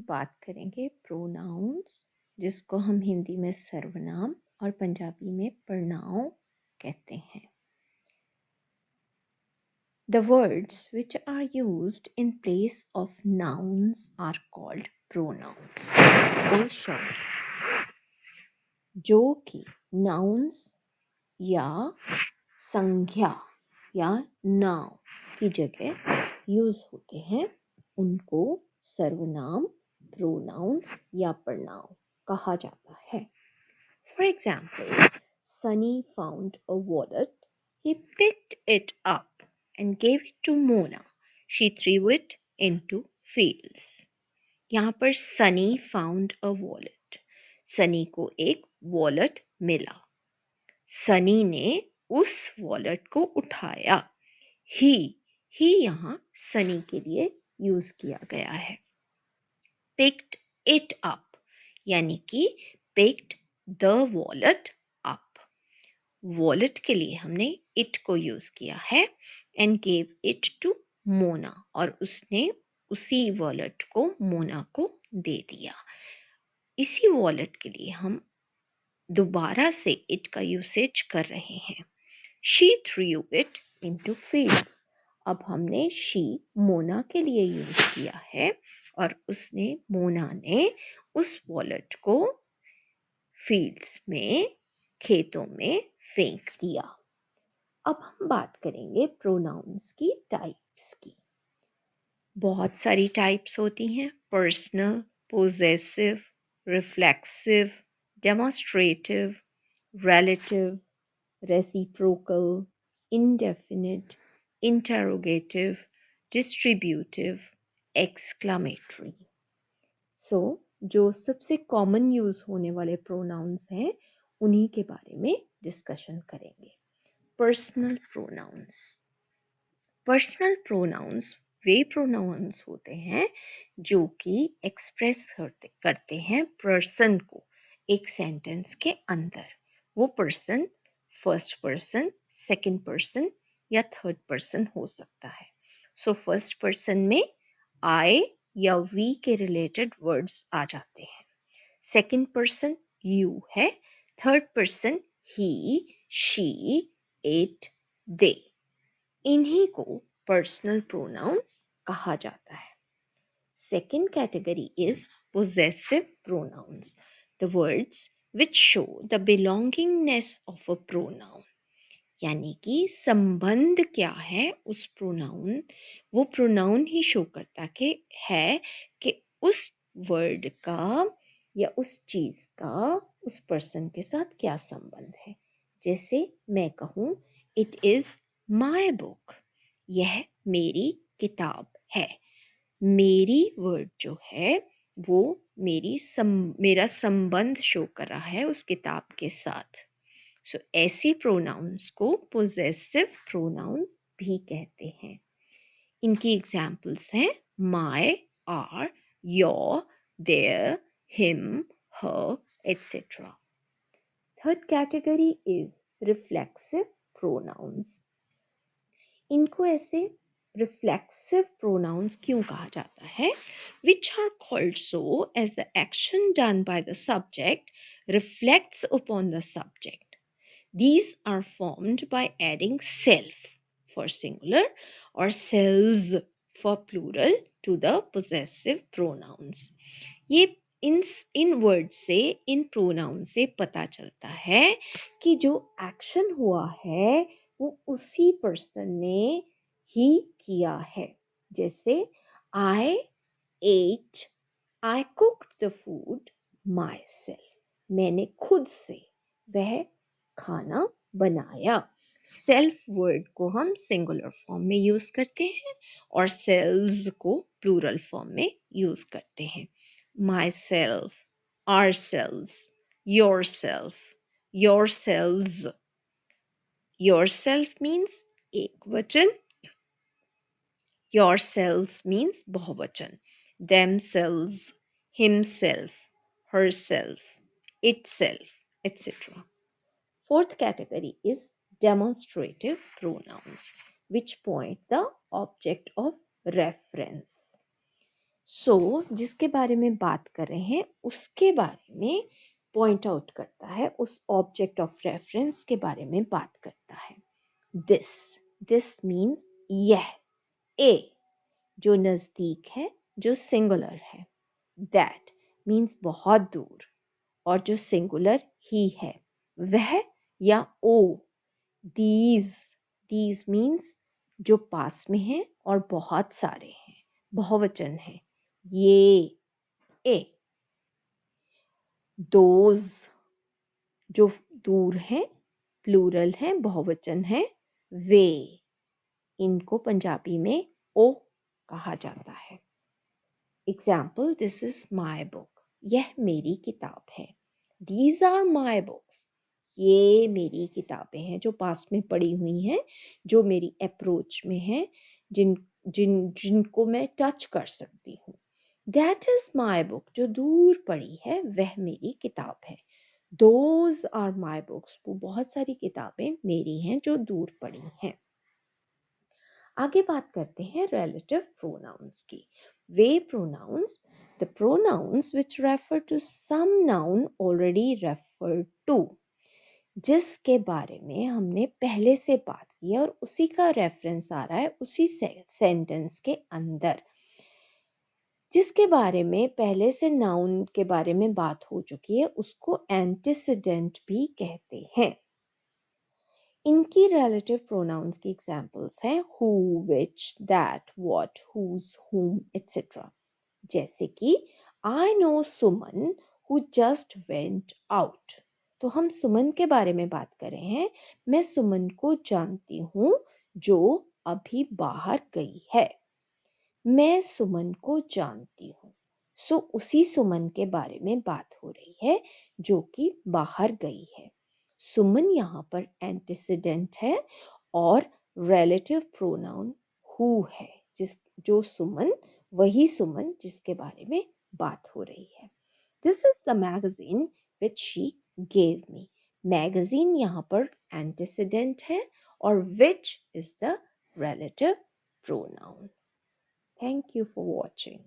बात करेंगे प्रोनाउंस, जिसको हम हिंदी में सर्वनाम और पंजाबी में प्रनाउन कहते हैं। The words which are used in place of nouns are called pronouns. वो शब्द जो कि nouns या संज्ञा या नाउन की जगह यूज होते हैं उनको सर्वनाम, प्रोनाउंस या प्रनाउन कहा जाता है। For example, Sunny found a wallet. He picked it up and gave it to Mona. She threw it into fields. यहाँ पर Sunny found a wallet. Sunny को एक वॉलेट मिला। Sunny ने उस वॉलेट को उठाया। ही यहाँ Sunny के लिए यूज किया गया है। Picked it up यानी कि picked the wallet up. Wallet के लिए हमने it को यूज किया है and gave it to Mona और उसने उसी वॉलेट को मोना को दे दिया। इसी वॉलेट के लिए हम दोबारा से it का यूसेज कर रहे हैं। She threw it into fields. अब हमने she मोना के लिए यूज किया है और उसने मोना ने उस वॉलेट को फील्ड्स में, खेतों में फेंक दिया। अब हम बात करेंगे प्रोनाउंस की टाइप्स की। बहुत सारी टाइप्स होती हैं। Personal, possessive, reflexive, demonstrative, relative, reciprocal, indefinite, interrogative, distributive, exclamatory. So, जो सबसे कॉमन यूज होने वाले प्रोनाउंस हैं उन्हीं के बारे में डिस्कशन करेंगे। Personal pronouns. पर्सनल प्रोनाउंस वे प्रोनाउंस होते हैं जो कि एक्सप्रेस करते हैं पर्सन को एक सेंटेंस के अंदर। वो person first person, second person या थर्ड पर्सन हो सकता है। सो फर्स्ट पर्सन में आई या वी के रिलेटेड वर्ड्स आ जाते हैं। सेकंड पर्सन यू है। Third person he, she, it, they. इन्हीं को पर्सनल प्रोनाउंस कहा जाता है। Second category is possessive pronouns, the words which show the belongingness of a pronoun. यानी कि संबंध क्या है उस प्रोनाउन, वो प्रोनाउन ही शो करता है कि उस वर्ड का या उस चीज का उस पर्सन के साथ क्या संबंध है। जैसे मैं कहूँ इट इज माई बुक, यह मेरी किताब है। मेरी वर्ड जो है वो मेरा संबंध शो कर रहा है उस किताब के साथ। सो ऐसी प्रोनाउंस को पोजेसिव प्रोनाउंस भी कहते हैं। इनकी एग्जाम्पल्स हैं my, our, your, their, him, her, etcetera. Third category is reflexive pronouns. इनको ऐसे reflexive pronouns क्यों कहा जाता है? Which are called so as the action done by the subject reflects upon the subject. These are formed by adding self for singular or selves for plural to the possessive pronouns. ये इन word से, इन pronoun से पता चलता है कि जो action हुआ है वो उसी पर्सन ने ही किया है। जैसे I ate, I cooked the food myself, मैंने खुद से वह खाना बनाया। सेल्फ वर्ड को हम सिंगुलर फॉर्म में यूज करते हैं और सेल्व्स को प्लूरल फॉर्म में यूज करते हैं। Myself, ourselves, yourself, yourselves. Yourself means एक वचन, yourselves means बहुवचन, themselves, himself, herself, itself, etc. Fourth category is demonstrative pronouns, which point the object of reference. जिसके बारे में बात कर रहे हैं उसके बारे में पॉइंट आउट करता है, उस ऑब्जेक्ट ऑफ रेफरेंस के बारे में बात करता है। दिस मीन्स यह, ए जो नजदीक है, जो सिंगुलर है। दैट मीन्स बहुत दूर, और जो सिंगुलर ही है वह या ओ। दीज मीन्स जो पास में है और बहुत सारे हैं, बहुवचन है। ये, ए। दोज जो दूर हैं, प्लूरल है, बहुवचन है। वे, इनको पंजाबी में ओ कहा जाता है। Example, this is my book, यह मेरी किताब है। दीज आर माई बुक्स, ये मेरी किताबें हैं जो पास में पड़ी हुई हैं, जो मेरी अप्रोच में है, जिनको मैं टच कर सकती हूँ। दैट इज माई बुक, जो दूर पड़ी है वह मेरी किताब है। दोज आर माई बुक्स, वो बहुत सारी किताबें मेरी हैं जो दूर पड़ी हैं। आगे बात करते हैं relative pronouns की। वे pronouns, the pronouns which refer to some noun already referred to, जिसके बारे में हमने पहले से बात की है और उसी का रेफरेंस आ रहा है उसी सेंटेंस के अंदर। जिसके बारे में पहले से नाउन के बारे में बात हो चुकी है उसको एंटीसीडेंट भी कहते हैं। इनकी रिलेटिव प्रोनाउंस की एग्जांपल्स हैं who, which, that, what, whose, whom, etc. जैसे कि I know Suman who just went out, तो हम सुमन के बारे में बात कर रहे हैं। मैं सुमन को जानती हूँ जो अभी बाहर गई है। मैं सुमन को जानती हूँ, उसी सुमन के बारे में बात हो रही है जो कि बाहर गई है। सुमन यहाँ पर एंटीसीडेंट है और रिलेटिव प्रोनाउन हु है, जो सुमन, वही सुमन जिसके बारे में बात हो रही है। This is the magazine which she gave me. Magazine यहाँ पर एंटीसीडेंट है और which is the relative pronoun. Thank you for watching.